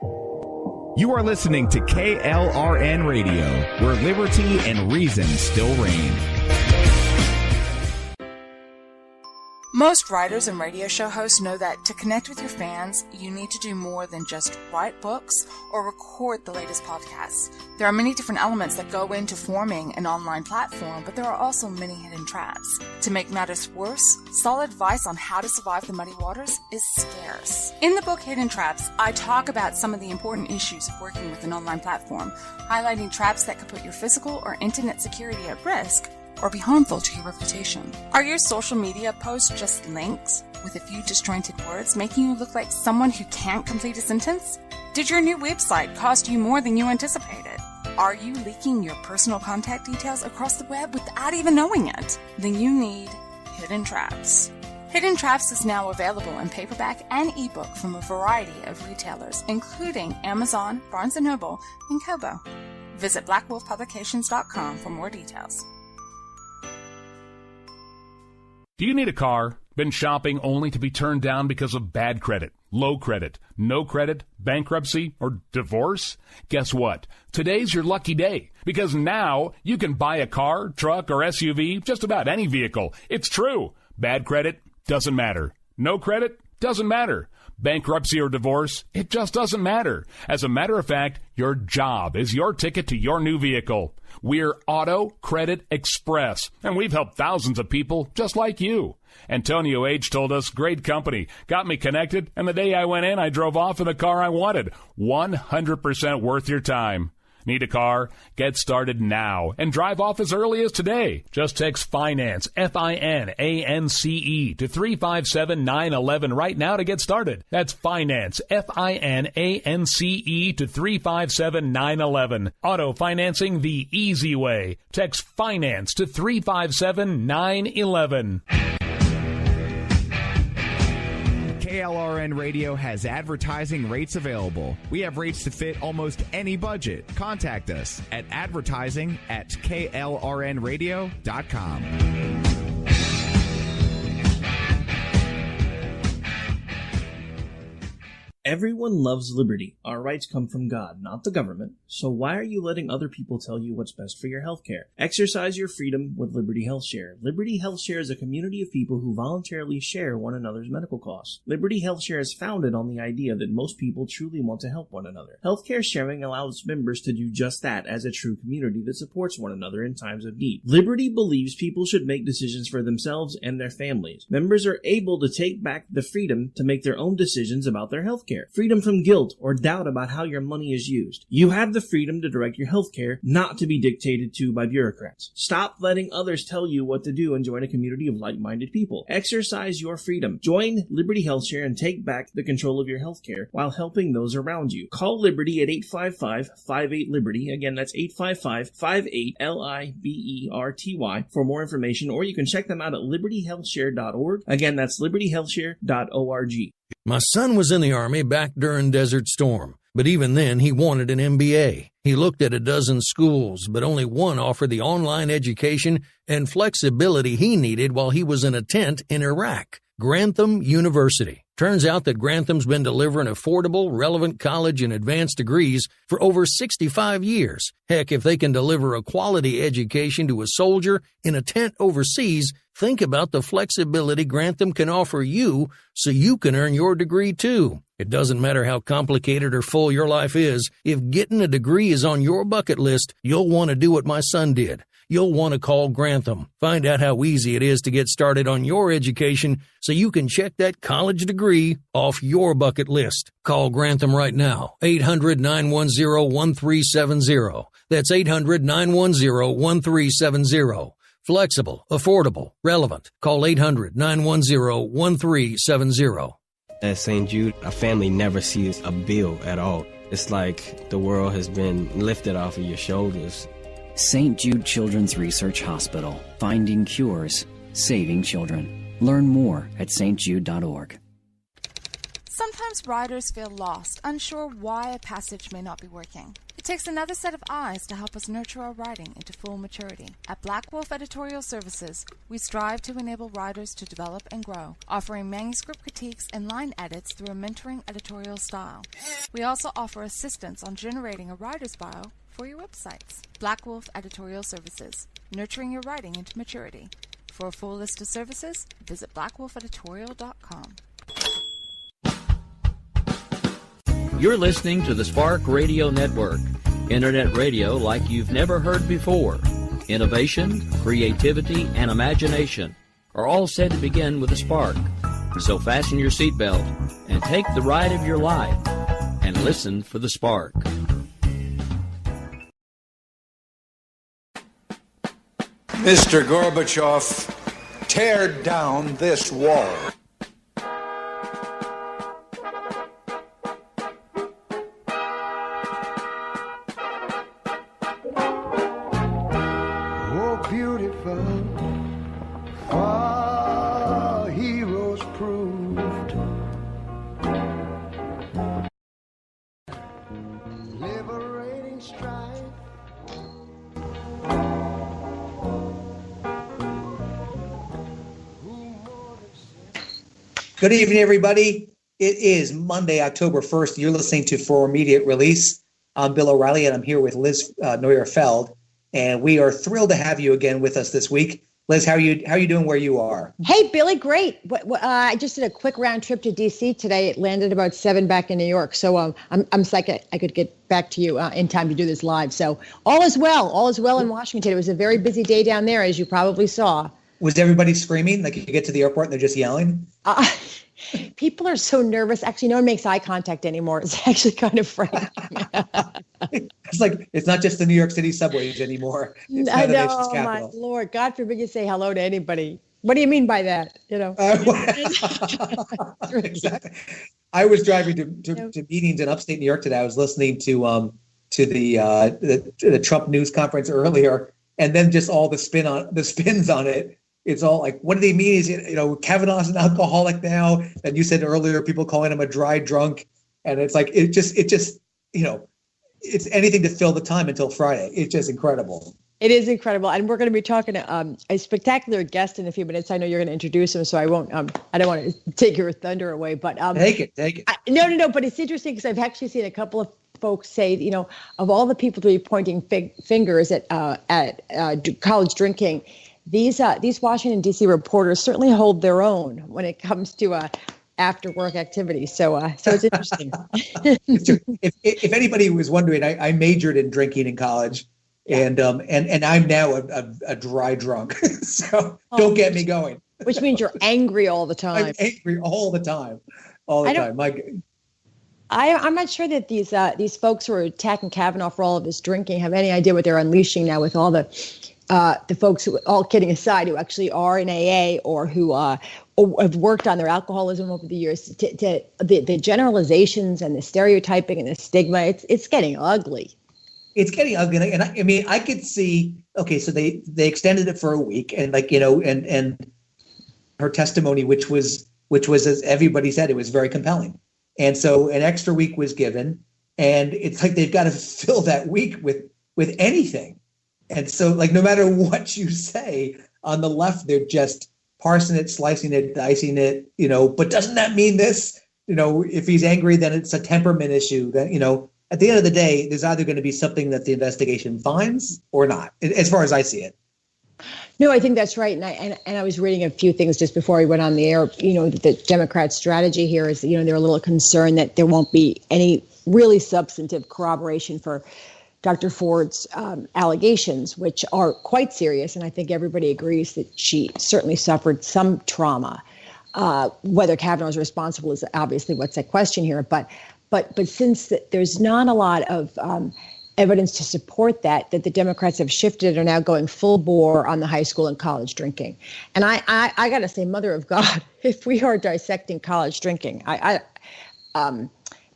You are listening to KLRN Radio, where liberty and reason still reign. Most writers and radio show hosts know that to connect with your fans, you need to do more than just write books or record the latest podcasts. There are many different elements that go into forming an online platform, but there are also many hidden traps. To make matters worse, solid advice on how to survive the muddy waters is scarce. In the book Hidden Traps, I talk about some of the important issues of working with an online platform, highlighting traps that could put your physical or internet security at risk or be harmful to your reputation. Are your social media posts just links with a few disjointed words, making you look like someone who can't complete a sentence? Did your new website cost you more than you anticipated? Are you leaking your personal contact details across the web without even knowing it? Then you need Hidden Traps. Hidden Traps is now available in paperback and ebook from a variety of retailers, including Amazon, Barnes & Noble, and Kobo. Visit blackwolfpublications.com for more details. Do you need a car? Been shopping only to be turned down because of bad credit, low credit, no credit, bankruptcy, or divorce? Guess what? Today's your lucky day, because now you can buy a car, truck, or SUV, just about any vehicle. It's true. Bad credit doesn't matter. No credit doesn't matter. Bankruptcy or divorce, it just doesn't matter. As a matter of fact, your job is your ticket to your new vehicle. We're Auto Credit Express, and we've helped thousands of people just like you. Antonio H. told us, great company, got me connected, and the day I went in, I drove off in the car I wanted. 100% worth your time. Need a car? Get started now and drive off as early as today. Just text FINANCE, FINANCE, to 357-911 right now to get started. That's FINANCE, FINANCE, to 357-911. Auto financing the easy way. Text FINANCE to 357-911. KLRN Radio has advertising rates available. We have rates to fit almost any budget. Contact us at advertising@klrnradio.com. Everyone loves liberty. Our rights come from God, not the government. So why are you letting other people tell you what's best for your health care? Exercise your freedom with Liberty Health Share. Liberty Health Share is a community of people who voluntarily share one another's medical costs. Liberty Health Share is founded on the idea that most people truly want to help one another. Healthcare sharing allows members to do just that as a true community that supports one another in times of need. Liberty believes people should make decisions for themselves and their families. Members are able to take back the freedom to make their own decisions about their health care. Freedom from guilt or doubt about how your money is used. You have the freedom to direct your health care, not to be dictated to by bureaucrats. Stop letting others tell you what to do and join a community of like-minded people. Exercise your freedom. Join Liberty Health Share and take back the control of your health care while helping those around you. Call Liberty at 855-58-LIBERTY. Again, that's 855-58-LIBERTY for more information, or you can check them out at libertyhealthshare.org. Again, that's libertyhealthshare.org. My son was in the Army back during Desert Storm, but even then he wanted an MBA. He looked at a dozen schools, but only one offered the online education and flexibility he needed while he was in a tent in Iraq. Grantham University. Turns out that Grantham's been delivering affordable, relevant college and advanced degrees for over 65 years. Heck, if they can deliver a quality education to a soldier in a tent overseas, think about the flexibility Grantham can offer you so you can earn your degree too. It doesn't matter how complicated or full your life is. If getting a degree is on your bucket list, you'll want to do what my son did. You'll want to call Grantham. Find out how easy it is to get started on your education so you can check that college degree off your bucket list. Call Grantham right now. 800-910-1370. That's 800-910-1370. Flexible, affordable, relevant. Call 800-910-1370. At St. Jude, a family never sees a bill at all. It's like the world has been lifted off of your shoulders. St. Jude Children's Research Hospital. Finding cures, saving children. Learn more at stjude.org. Sometimes writers feel lost, unsure why a passage may not be working. takes another set of eyes to help us nurture our writing into full maturity. At Black Wolf Editorial Services, we strive to enable writers to develop and grow, offering manuscript critiques and line edits through a mentoring editorial style. We also offer assistance on generating a writer's bio for your websites. Black Wolf Editorial Services, nurturing your writing into maturity. For a full list of services, visit blackwolfeditorial.com. You're listening to the Spark Radio Network, internet radio like you've never heard before. Innovation, creativity, and imagination are all said to begin with a spark. So fasten your seatbelt and take the ride of your life and listen for the spark. Mr. Gorbachev, tear down this wall. Oh, beautiful, our heroes proved. Liberating strife. Good evening, everybody. It is Monday, October 1st. You're listening to For Immediate Release. I'm Bill O'Reilly, and I'm here with Liz Neuer-Feld, and we are thrilled to have you again with us this week. Liz, how are you doing where you are? Hey, Billy, great. I just did a quick round trip to D.C. today. It landed about 7 back in New York, so I'm psyched I could get back to you in time to do this live. So all is well. All is well in Washington. It was a very busy day down there, as you probably saw. Was everybody screaming? Like you get to the airport and they're just yelling? People are so nervous. Actually, no one makes eye contact anymore. It's actually kind of frightening. It's like it's not just the New York City subways anymore. It's I the know, nation's capital. my Lord. God forbid you say hello to anybody. What do you mean by that? You know. Exactly. I was driving to meetings in upstate New York today. I was listening to the Trump news conference earlier, and then just all the spins on it. It's all like, what do they mean? Is Kavanaugh's an alcoholic now? And you said earlier, people calling him a dry drunk, and it's like it just it's anything to fill the time until Friday. It's just incredible. It is incredible, and we're going to be talking to a spectacular guest in a few minutes. I know you're going to introduce him, so I won't. I don't want to take your thunder away, but take it. No. But it's interesting because I've actually seen a couple of folks say, of all the people to be pointing fingers at college drinking, these Washington D.C. reporters certainly hold their own when it comes to after work activities. So it's interesting. If anybody was wondering, I majored in drinking in college. Yeah. And I'm now a dry drunk, so don't get me going. Which means you're angry all the time. I'm angry all the time, I'm not sure that these folks who are attacking Kavanaugh for all of his drinking have any idea what they're unleashing now with all the folks who, all kidding aside, who actually are in AA or who have worked on their alcoholism over the years. The generalizations and the stereotyping and the stigma, it's getting ugly. It's getting ugly, and I mean, I could see. Okay, so they extended it for a week, and and her testimony, which was as everybody said, it was very compelling, and so an extra week was given, and it's like they've got to fill that week with anything, and so no matter what you say on the left, they're just parsing it, slicing it, dicing it, But doesn't that mean this? If he's angry, then it's a temperament issue. That At the end of the day, there's either going to be something that the investigation finds or not, as far as I see it. No, I think that's right. And I was reading a few things just before we went on the air. The Democrats' strategy here is, they're a little concerned that there won't be any really substantive corroboration for Dr. Ford's allegations, which are quite serious. And I think everybody agrees that she certainly suffered some trauma. Whether Kavanaugh is responsible is obviously what's at question here. But since there's not a lot of evidence to support that the Democrats have shifted and are now going full bore on the high school and college drinking. And I got to say, Mother of God, if we are dissecting college drinking,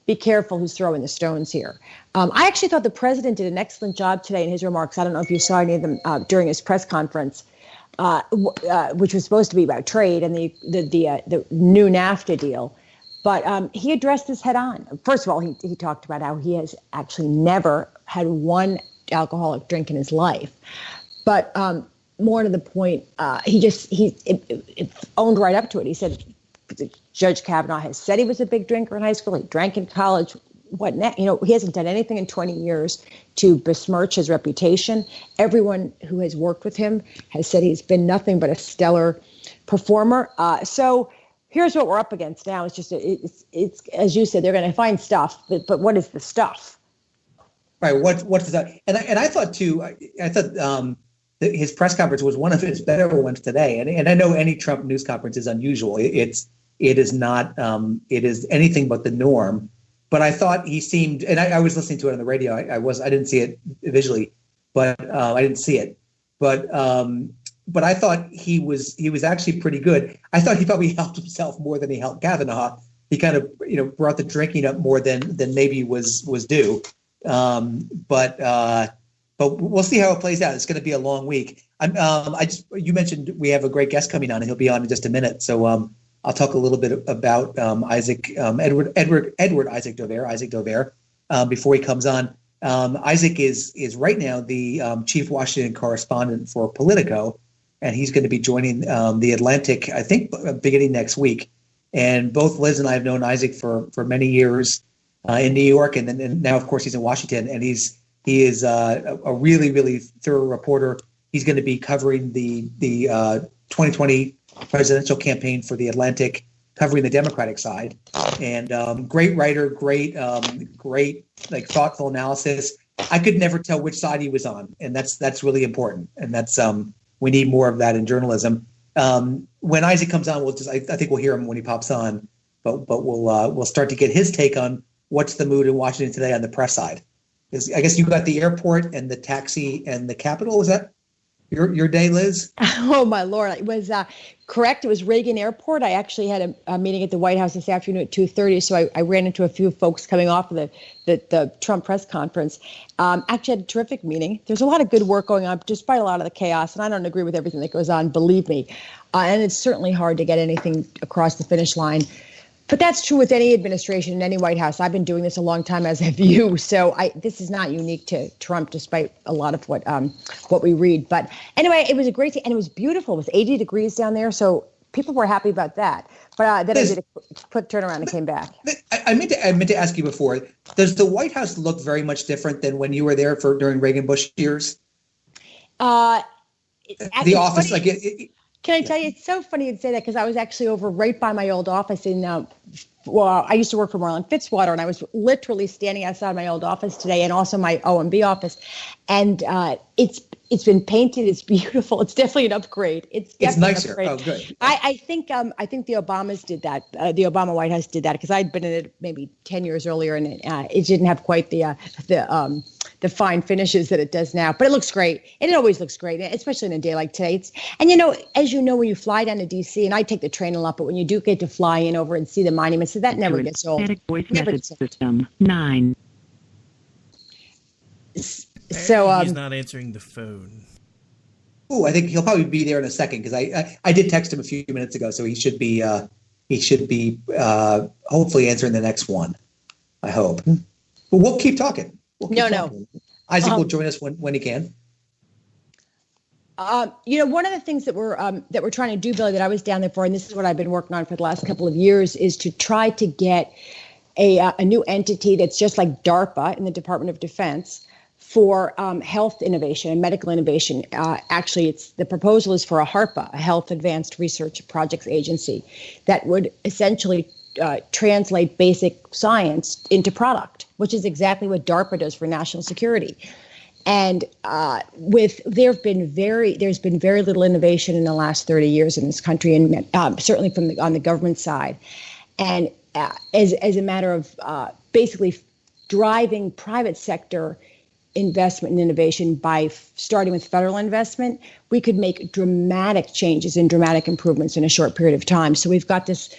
be careful who's throwing the stones here. I actually thought the president did an excellent job today in his remarks. I don't know if you saw any of them during his press conference, which was supposed to be about trade and the new NAFTA deal. But he addressed this head on. First of all, he talked about how he has actually never had one alcoholic drink in his life. But more to the point, he owned right up to it. He said, Judge Kavanaugh has said he was a big drinker in high school. He drank in college. What next? He hasn't done anything in 20 years to besmirch his reputation. Everyone who has worked with him has said he's been nothing but a stellar performer. So here's what we're up against now. It's just, it's as you said, they're going to find stuff, but what is the stuff? Right. What's the stuff? And I thought too. I thought his press conference was one of his better ones today. And I know any Trump news conference is unusual. It is not. It is anything but the norm. But I thought he seemed, and I was listening to it on the radio. I didn't see it visually, but I didn't see it. But I thought he was actually pretty good. I thought he probably helped himself more than he helped Kavanaugh. He kind of brought the drinking up more than maybe was due. But we'll see how it plays out. It's going to be a long week. You mentioned we have a great guest coming on, and he'll be on in just a minute. So I'll talk a little bit about Edward Isaac Dovere before he comes on. Isaac is right now the chief Washington correspondent for Politico, and he's going to be joining the Atlantic, I think, beginning next week. And both Liz and I have known Isaac for many years in New York, and now, of course, he's in Washington, and he is a really, really thorough reporter. He's going to be covering the 2020 presidential campaign for the Atlantic, covering the Democratic side, and great writer, great like thoughtful analysis. I could never tell which side he was on, and that's really important. And that's we need more of that in journalism. When Isaac comes on, I think we'll hear him when he pops on, but we'll start to get his take on what's the mood in Washington today on the press side. I guess you got the airport and the taxi and the Capitol. Was that your day, Liz? Oh, my Lord. It was correct. It was Reagan Airport. I actually had a meeting at the White House this afternoon at 2:30, so I ran into a few folks coming off of the Trump press conference. Actually had a terrific meeting. There's a lot of good work going on, despite a lot of the chaos, and I don't agree with everything that goes on, believe me. And it's certainly hard to get anything across the finish line. But that's true with any administration in any White House. I've been doing this a long time, as have you. So this is not unique to Trump, despite a lot of what we read. But anyway, it was a great day, and it was beautiful. It was 80 degrees down there, so people were happy about that. But then I did a quick turnaround and came back. I meant to ask you before. Does the White House look very much different than when you were there during Reagan Bush years? The office, funny. Can I tell you, it's so funny you'd say that, because I was actually over right by my old office in, I used to work for Marlin Fitzwater, and I was literally standing outside my old office today, and also my OMB office. And it's been painted. It's beautiful. It's definitely an upgrade. It's nicer. An upgrade. Oh, good. I think the Obamas did that. The Obama White House did that, because I'd been in it maybe 10 years earlier, and it didn't have quite the fine finishes that it does now. But it looks great, and it always looks great, especially in a day like today. And as you know, when you fly down to D.C., and I take the train a lot, but when you do get to fly in over and see the monuments, so that never gets old. Voice message system 9. So he's not answering the phone. Oh, I think he'll probably be there in a second, because I did text him a few minutes ago, so he should be hopefully answering the next one. I hope. But we'll keep talking. No. Isaac will join us when he can. One of the things that we're trying to do, Billy, that I was down there for, and this is what I've been working on for the last couple of years, is to try to get a new entity that's just like DARPA in the Department of Defense for health innovation and medical innovation. Actually, the proposal is for a HARPA, a Health Advanced Research Projects Agency, that would essentially translate basic science into product, which is exactly what DARPA does for national security. And there's been very little innovation in the last 30 years in this country, and certainly on the government side. And as a matter of basically driving private sector investment and innovation by starting with federal investment, we could make dramatic changes and dramatic improvements in a short period of time. So we've got this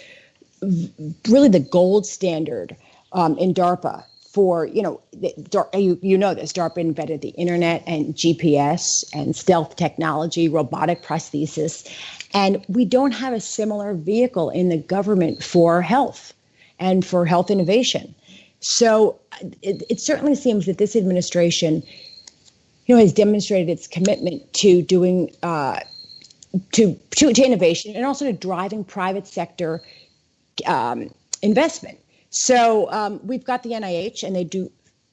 really the gold standard in DARPA for, you know this, DARPA invented the internet and GPS and stealth technology, robotic prosthesis. And we don't have a similar vehicle in the government for health and for health innovation. So it certainly seems that this administration, has demonstrated its commitment to doing to innovation and also to driving private sector investment. So we've got the NIH, and they do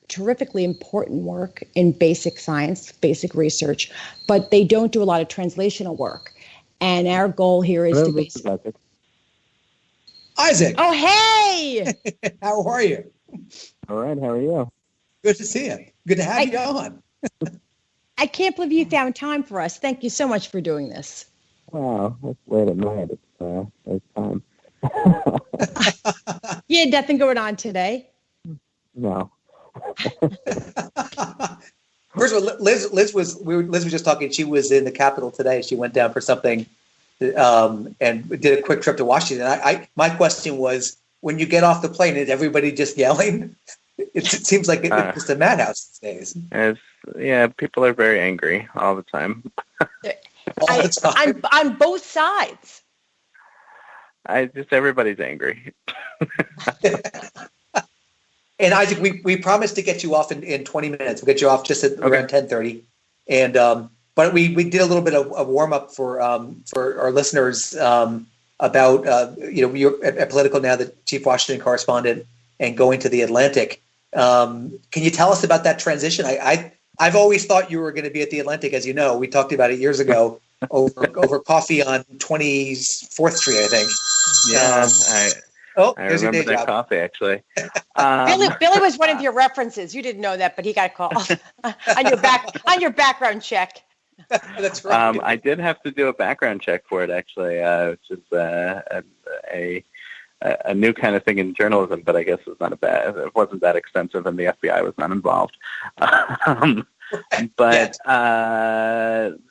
terrifically important work in basic science, basic research, but they don't do a lot of translational work. And our goal here is to basically... Isaac. Oh, hey! How are you? All right, how are you? Good to see you. Good to have you on. I can't believe you found time for us. Thank you so much for doing this. Wow, it's late at night. It's time. You had nothing going on today? No. First of all, Liz was just talking. She was in the Capitol today. She went down for something and did a quick trip to Washington. My question was, when you get off the plane, is everybody just yelling? It seems like it's just a madhouse these days. People are very angry all the time. All the time. On both sides. Everybody's angry. And Isaac, we promised to get you off in 20 minutes. We'll get you off just at around 10:30. And but we did a little bit of warm up for our listeners about you're at Politico now, the chief Washington correspondent, and going to the Atlantic. Can you tell us about that transition? I've always thought you were going to be at the Atlantic, as you know. We talked about it years ago over coffee on 24th Street, I think. Yeah, I remember that coffee, actually. Billy was one of your references. You didn't know that, but he got called on your background check. That's right. I did have to do a background check for it, actually, which is a new kind of thing in journalism, but I guess it wasn't that extensive, and the FBI was not involved. But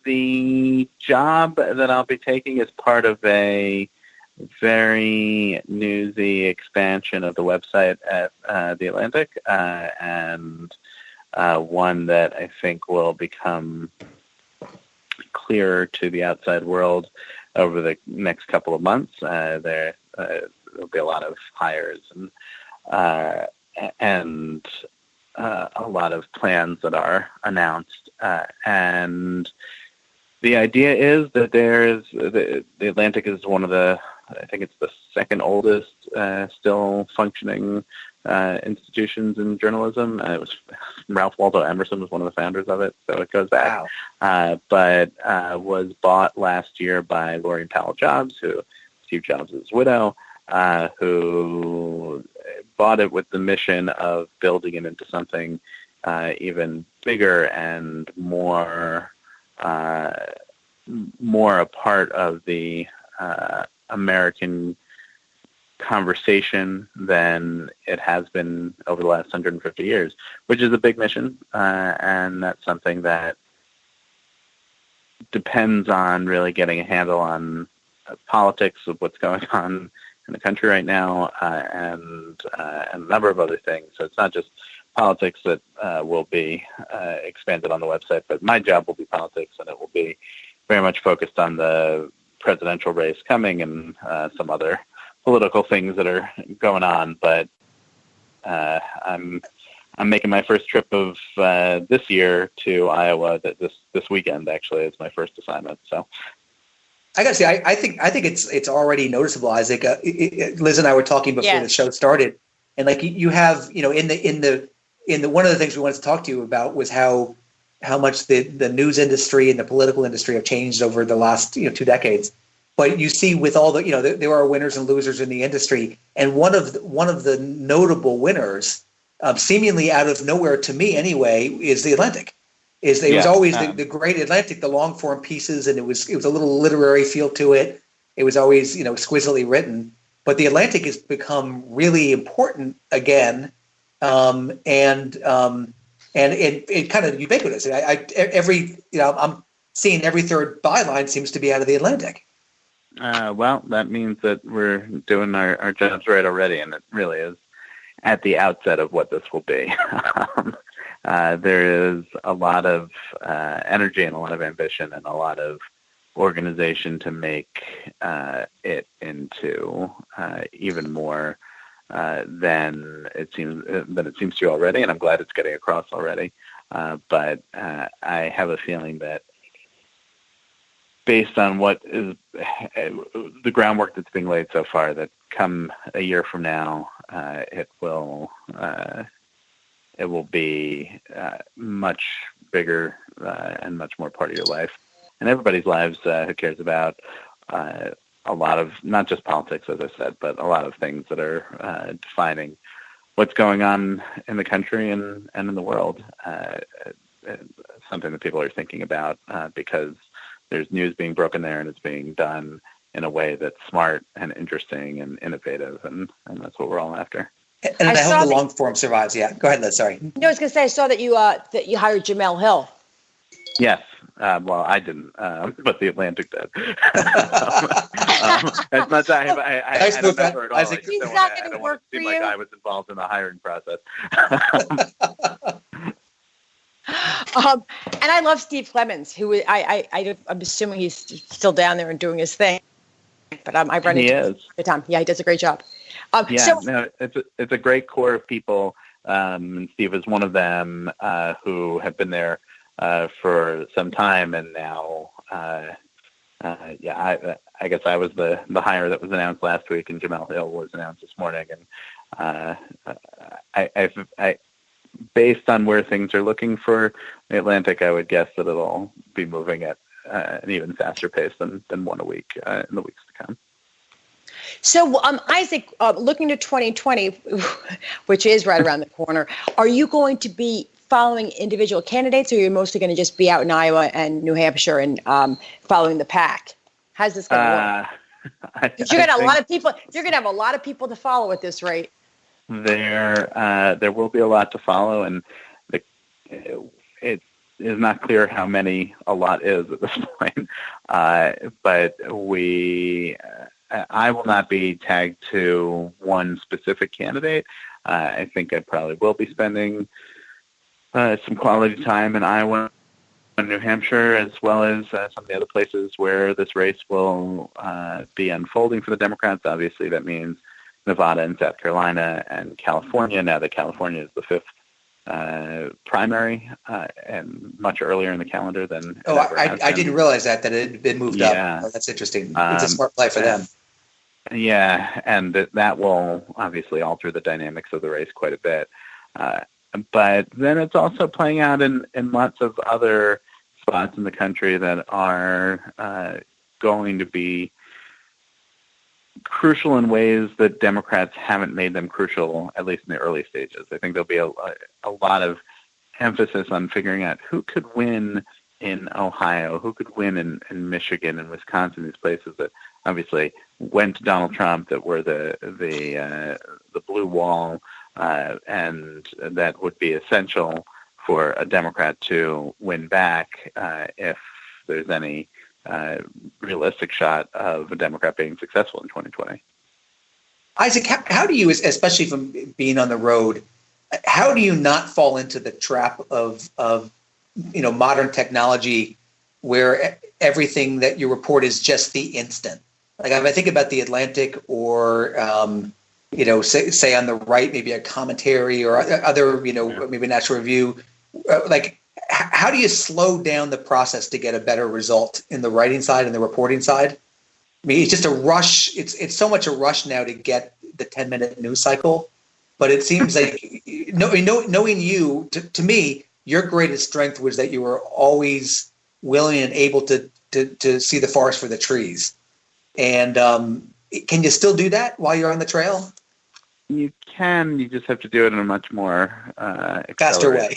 the job that I'll be taking is part of a very newsy expansion of the website at The Atlantic, and one that I think will become clearer to the outside world over the next couple of months. There'll be a lot of hires and a lot of plans that are announced. And the idea is that the Atlantic is one of I think it's the second oldest still functioning institutions in journalism. It was Ralph Waldo Emerson was one of the founders of it, so it goes back. Wow. But was bought last year by Laurene Powell Jobs, who Steve Jobs' widow, who bought it with the mission of building it into something even bigger and more a part of the American conversation than it has been over the last 150 years, which is a big mission, and that's something that depends on really getting a handle on politics of what's going on in the country right now, and a number of other things. So it's not just politics that will be expanded on the website, but my job will be politics, and it will be very much focused on the presidential race coming and some other political things that are going on. But I'm making my first trip of this year to Iowa. This weekend actually is my first assignment. So I got to say, I think it's already noticeable, Isaac. Liz and I were talking before the show started, and like you have, in the one of the things we wanted to talk to you about was how much the news industry and the political industry have changed over the last 2 decades. But you see, with all the there are winners and losers in the industry, and one of the notable winners, seemingly out of nowhere to me anyway, is the Atlantic. It was always the great Atlantic, the long form pieces, and it was a little literary feel to it. It was always exquisitely written. But the Atlantic has become really important again, and it kind of ubiquitous. I'm seeing every third byline seems to be out of the Atlantic. Well, that means that we're doing our jobs right already, and it really is at the outset of what this will be. There is a lot of energy and a lot of ambition and a lot of organization to make it into even more than it seems to already, and I'm glad it's getting across already. But I have a feeling that based on what is the groundwork that's being laid so far, that come a year from now, it will be much bigger and much more part of your life and everybody's lives who cares about a lot of, not just politics, as I said, but a lot of things that are defining what's going on in the country and in the world. Something that people are thinking about because there's news being broken there, and it's being done in a way that's smart and interesting and innovative, and that's what we're all after. And I hope the long form survives. Yeah, go ahead, Liz. Sorry. No, I was going to say, I saw that you hired Jamel Hill. Yes. Well, I didn't, but the Atlantic did. As much I don't know at all. He's not going to work for you. Like I was involved in the hiring process. And I love Steve Clemons, who I'm assuming he's still down there and doing his thing. But I've run into him all the time. Yeah, he does a great job. It's a great core of people. And Steve is one of them who have been there for some time, and now, I guess I was the hire that was announced last week, and Jamel Hill was announced this morning, and I based on where things are looking for the Atlantic, I would guess that it'll be moving at an even faster pace than one a week in the weeks to come. So, Isaac, looking to 2020, which is right around the corner, are you going to be following individual candidates, or are you mostly going to just be out in Iowa and New Hampshire and following the pack? How's this going to work? You're going to have a lot of people. You're going to have a lot of people to follow at this rate. There will be a lot to follow, and it is not clear how many a lot is at this point. But I will not be tagged to one specific candidate. I think I probably will be spending some quality time in Iowa and New Hampshire, as well as some of the other places where this race will be unfolding for the Democrats. Obviously, that means Nevada and South Carolina and California. Now that California is the fifth primary and much earlier in the calendar than. Oh, I didn't realize that it had been moved up. Oh, that's interesting. It's a smart play for them. Yeah, and that will obviously alter the dynamics of the race quite a bit. But then it's also playing out in lots of other spots in the country that are going to be crucial in ways that Democrats haven't made them crucial, at least in the early stages. I think there'll be a lot of emphasis on figuring out who could win in Ohio, who could win in Michigan and Wisconsin, these places that obviously went to Donald Trump, that were the blue wall, and that would be essential for a Democrat to win back if there's any realistic shot of a Democrat being successful in 2020. Isaac, how do you, especially from being on the road, how do you not fall into the trap of modern technology where everything that you report is just the instant? Like if I think about the Atlantic or say on the right, maybe a commentary or other, maybe National Review, how do you slow down the process to get a better result in the writing side and the reporting side? I mean, it's just a rush. It's so much a rush now to get the 10-minute news cycle, but it seems like knowing you, to me, your greatest strength was that you were always willing and able to see the forest for the trees. And can you still do that while you're on the trail? You can. You just have to do it in a much more faster way.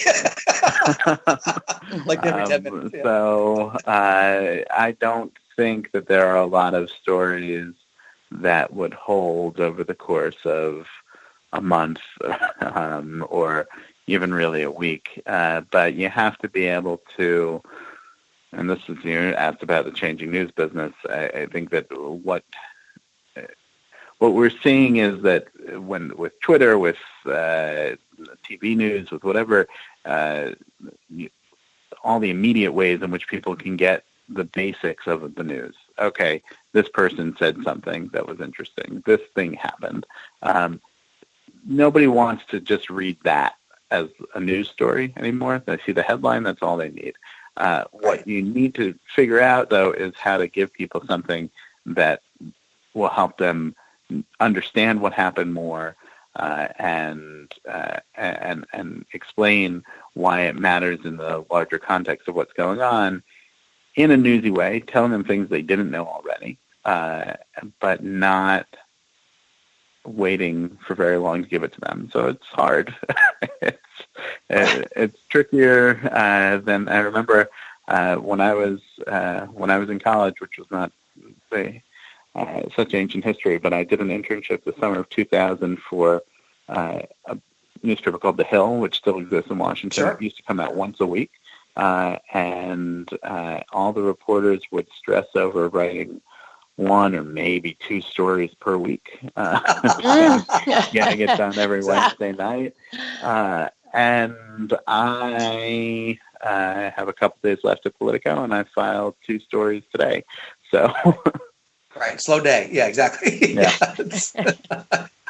Like every 10 minutes. Yeah. So I don't think that there are a lot of stories that would hold over the course of a month or even really a week. But you have to be able to, and this is, you asked about the changing news business. I think that what we're seeing is that with Twitter, with TV news, with whatever, all the immediate ways in which people can get the basics of the news. Okay, this person said something that was interesting. This thing happened. nobody wants to just read that as a news story anymore. They see the headline, that's all they need. What you need to figure out, though, is how to give people something that will help them understand what happened more, and explain why it matters in the larger context of what's going on in a newsy way, telling them things they didn't know already, but not waiting for very long to give it to them. So it's hard. It's trickier than I remember when I was in college, which was not such ancient history, but I did an internship the summer of 2000 for a newspaper called The Hill, which still exists in Washington. Sure. It used to come out once a week, and all the reporters would stress over writing one or maybe two stories per week, getting it done every Wednesday night. And I have a couple days left at Politico, and I filed 2 stories today. So, right, slow day. Yeah, exactly. Yeah.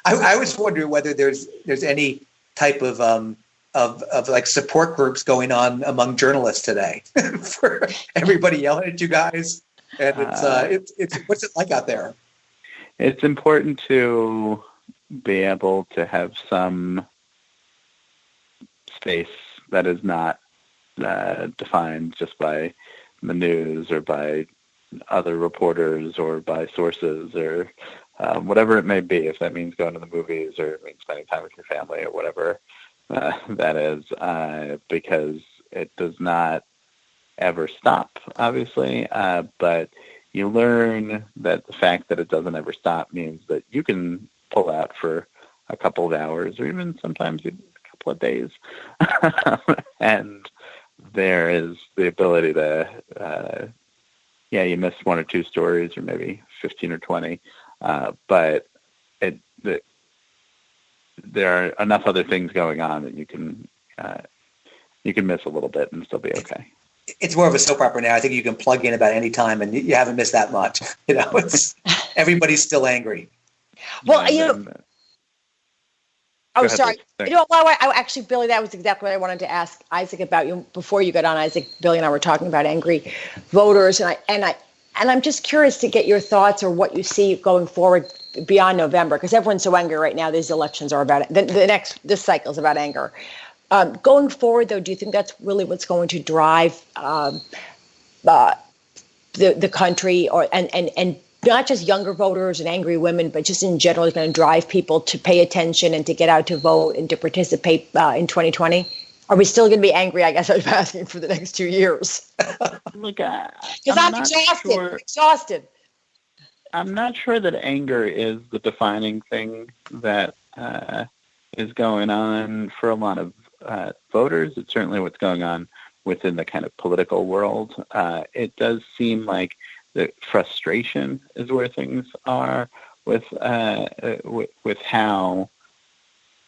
I was wondering whether there's any type of like support groups going on among journalists today for everybody yelling at you guys. And it's what's it like out there? It's important to be able to have some space that is not defined just by the news or by other reporters or by sources or whatever it may be, if that means going to the movies or it means spending time with your family or whatever that is, because it does not ever stop, obviously, but you learn that the fact that it doesn't ever stop means that you can pull out for a couple of hours or even sometimes a couple of days. And there is the ability to, you miss 1 or 2 stories or maybe 15 or 20, but there are enough other things going on that you can miss a little bit and still be okay. It's more of a soap opera now. I think you can plug in about any time, and you haven't missed that much. It's everybody's still angry. Well, sorry. Actually, Billy, that was exactly what I wanted to ask Isaac about. You before you got on, Isaac. Billy and I were talking about angry voters, and I'm just curious to get your thoughts or what you see going forward beyond November, because everyone's so angry right now. These elections are about it. This cycle is about anger. Going forward, though, do you think that's really what's going to drive the country, and not just younger voters and angry women, but just in general is going to drive people to pay attention and to get out to vote and to participate in 2020? Are we still going to be angry? I guess I was asking for the next 2 years. Look, because I'm exhausted. I'm not sure that anger is the defining thing that is going on for a lot of voters. It's certainly what's going on within the kind of political world. It does seem like the frustration is where things are with how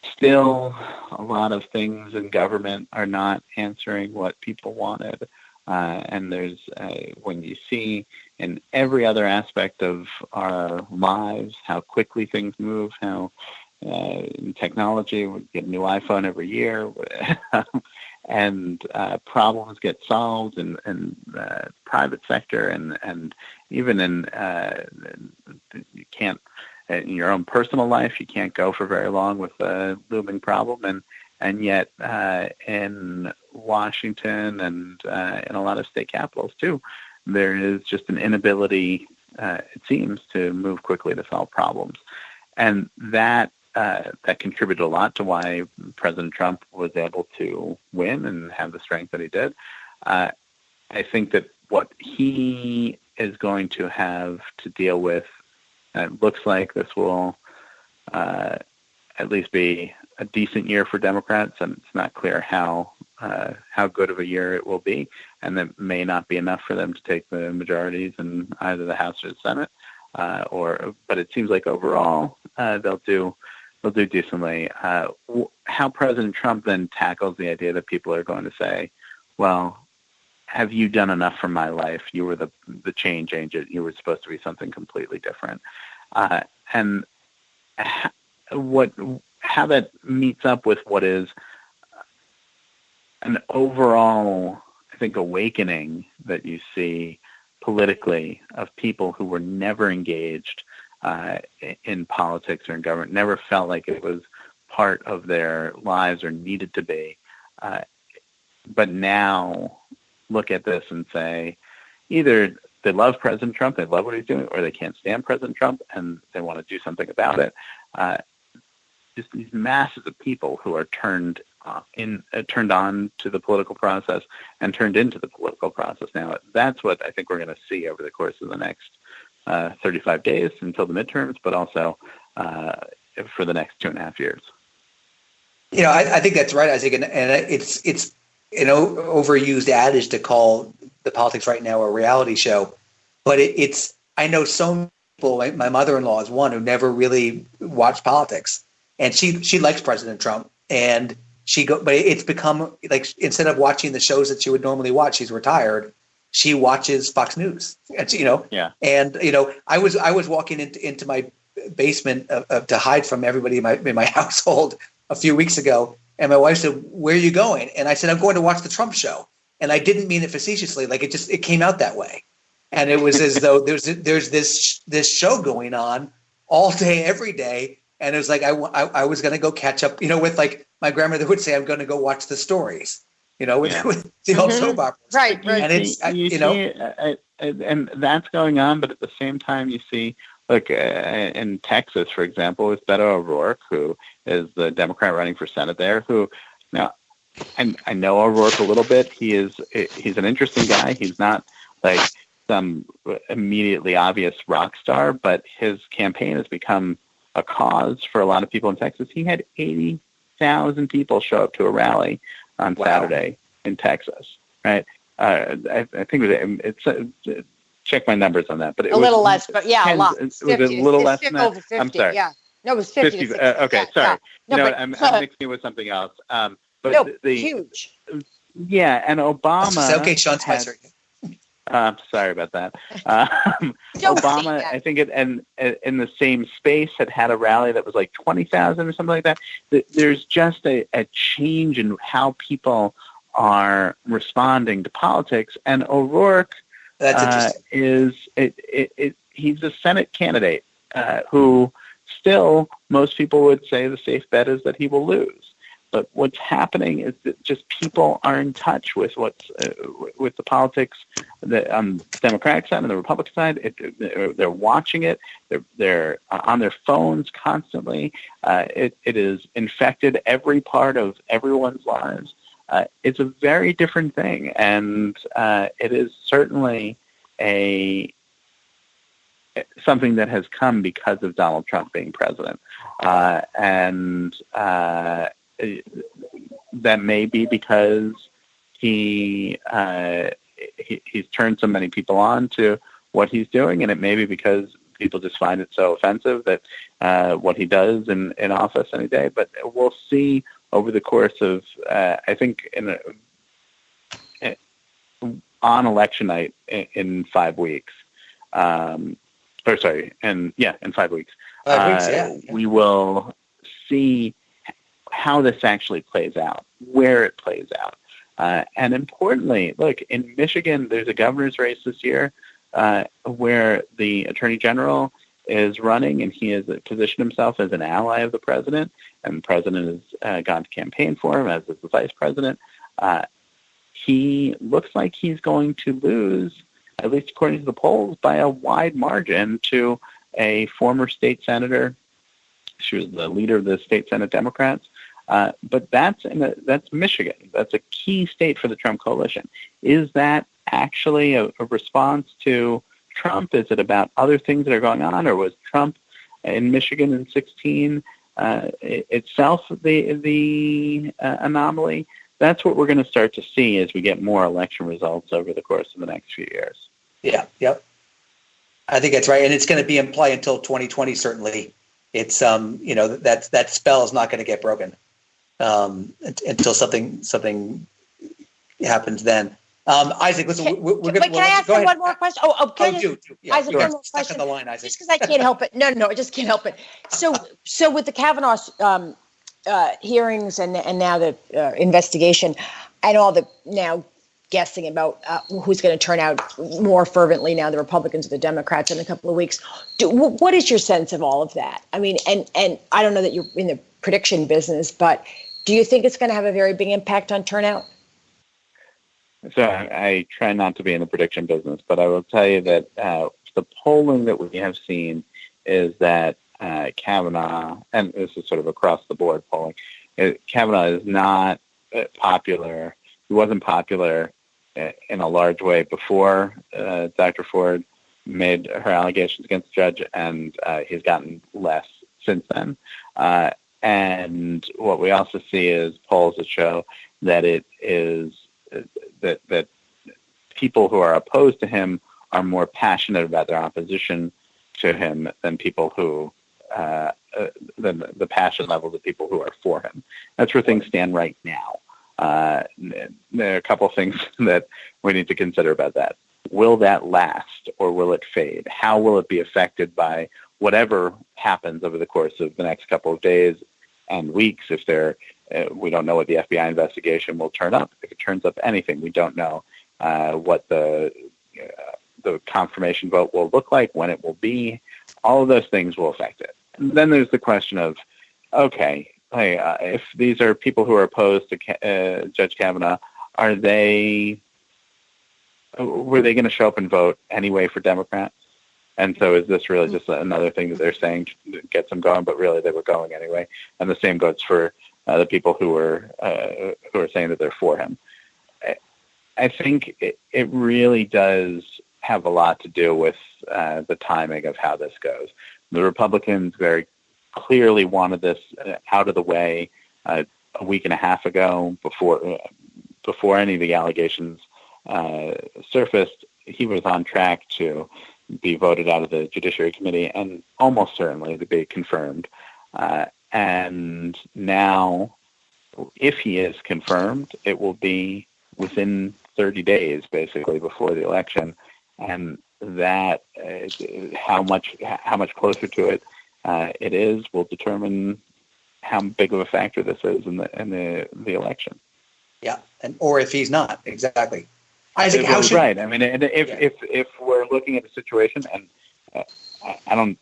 still a lot of things in government are not answering what people wanted. And there's when you see in every other aspect of our lives how quickly things move, how in technology we get a new iPhone every year, and problems get solved in private sector and even in you can't in your own personal life you can't go for very long with a looming problem, and yet in Washington and in a lot of state capitals too, there is just an inability, it seems, to move quickly to solve problems. And that contributed a lot to why President Trump was able to win and have the strength that he did. I think that what he is going to have to deal with, it looks like this will at least be a decent year for Democrats, and it's not clear how good of a year it will be, and that may not be enough for them to take the majorities in either the House or the Senate. But it seems like overall they'll do decently. How President Trump then tackles the idea that people are going to say, "Well, have you done enough for my life? You were the change agent. You were supposed to be something completely different." And how that meets up with what is an overall, I think, awakening that you see politically of people who were never engaged in politics or in government, never felt like it was part of their lives or needed to be, but now look at this and say either they love President Trump, they love what he's doing, or they can't stand President Trump and they want to do something about it. Just these masses of people who are turned on to the political process and turned into the political process now. That's what I think we're going to see over the course of the next 35 days until the midterms, but also for the next 2.5 years. I think that's right, Isaac, and it's an overused adage to call the politics right now a reality show, but it's I know some people. My mother-in-law is one who never really watched politics, and she likes President Trump, and but it's become like instead of watching the shows that she would normally watch, she's retired. She watches Fox News, and And I was walking into my basement to hide from everybody in my household a few weeks ago, and my wife said, "Where are you going?" And I said, "I'm going to watch the Trump show." And I didn't mean it facetiously; like it came out that way, and it was as though there's this show going on all day, every day, and it was like I was going to go catch up, with like my grandmother would say, "I'm going to go watch the stories." With the old soap operas. Right. And it's, and that's going on, but at the same time, you see, like in Texas, for example, with Beto O'Rourke, who is the Democrat running for Senate there, who now I know O'Rourke a little bit. He's an interesting guy. He's not like some immediately obvious rock star, but his campaign has become a cause for a lot of people in Texas. He had 80,000 people show up to a rally on Saturday in Texas, right? I think it's check my numbers on that, but it was little less, but a lot. It was a little less than that. Over 50, I'm sorry. Yeah, no, it was 50. 50 okay, sorry. Yeah. No, I'm mixing it with something else. But huge. Yeah, and Obama. Okay, Sean Spicer. Sorry about that. Obama, I think, in the same space had a rally that was like 20,000 or something like that. There's just a change in how people are responding to politics, and O'Rourke he's a Senate candidate who still most people would say the safe bet is that he will lose. But what's happening is that just people are in touch with what's with the politics on the Democratic side and the Republican side. They're watching it. They're on their phones constantly. It is infected every part of everyone's lives. It's a very different thing, and it is certainly something that has come because of Donald Trump being president, and that may be because he's turned so many people on to what he's doing, and it may be because people just find it so offensive that what he does in office any day. But we'll see over the course of, I think, on election night in 5 weeks. In 5 weeks. We will see how this actually plays out, where it plays out. And importantly, look, in Michigan, there's a governor's race this year where the attorney general is running, and he has positioned himself as an ally of the president, and the president has gone to campaign for him, as is the vice president. He looks like he's going to lose, at least according to the polls, by a wide margin to a former state senator. She was the leader of the state Senate Democrats. But that's Michigan. That's a key state for the Trump coalition. Is that actually a response to Trump? Is it about other things that are going on, or was Trump in Michigan in 2016 itself the anomaly? That's what we're going to start to see as we get more election results over the course of the next few years. Yeah, yep. I think that's right, and it's going to be in play until 2020. Certainly, it's that spell is not going to get broken until something happens then. Isaac, listen, we're going to. Can I ask one more question? Yeah, Isaac, one more stuck question. on the line, Isaac. Just because I can't help it. No, I just can't help it. So with the Kavanaugh hearings and now the investigation and all the now guessing about who's going to turn out more fervently now, the Republicans or the Democrats in a couple of weeks. What is your sense of all of that? I mean, and I don't know that you're in the prediction business, but do you think it's going to have a very big impact on turnout? So I try not to be in the prediction business, but I will tell you that the polling that we have seen is that Kavanaugh, and this is sort of across the board polling, Kavanaugh is not popular. He wasn't popular in a large way before Dr. Ford made her allegations against the judge, and he's gotten less since then. And what we also see is polls that show that it is that people who are opposed to him are more passionate about their opposition to him than people who than the passion levels of people who are for him. That's where things stand right now. There are a couple of things that we need to consider about that. Will that last or will it fade? How will it be affected by whatever happens over the course of the next couple of days and weeks? If we don't know what the FBI investigation will turn up. If it turns up anything, we don't know what the confirmation vote will look like, when it will be. All of those things will affect it. And then there's the question of, okay, if these are people who are opposed to Judge Kavanaugh, were they going to show up and vote anyway for Democrats? And so is this really just another thing that they're saying to get them going, but really they were going anyway? And the same goes for the people who are saying that they're for him. I think it really does have a lot to do with the timing of how this goes. The Republicans very clearly wanted this out of the way a week and a half ago before any of the allegations surfaced. He was on track to be voted out of the Judiciary Committee and almost certainly to be confirmed. And now, if he is confirmed, it will be within 30 days, basically, before the election. And that how much closer to it it is will determine how big of a factor this is in the election. Yeah, or if he's not, exactly. Isaac, right. I mean, if we're looking at a situation, and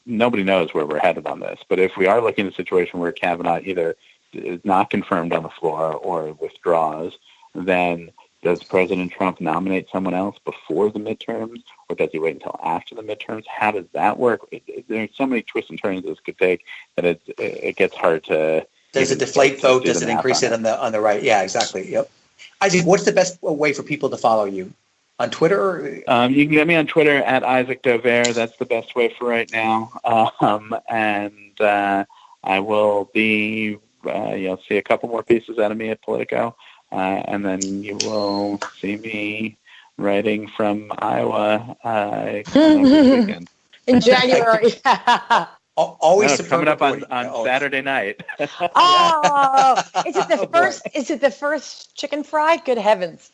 nobody knows where we're headed on this, but if we are looking at a situation where Kavanaugh either is not confirmed on the floor or withdraws, then does President Trump nominate someone else before the midterms, or does he wait until after the midterms? How does that work? There's so many twists and turns this could take that it gets hard to. Does it deflate vote? Does it increase it on the right? Yeah, exactly. Yep. Isaac, what's the best way for people to follow you? On Twitter? You can get me on Twitter at Isaac Dover. That's the best way for right now. And I will be, you'll see a couple more pieces out of me at Politico. And then you will see me writing from Iowa next weekend. In January. Always coming up on Saturday night. Is it the first? Is it the first chicken fry? Good heavens!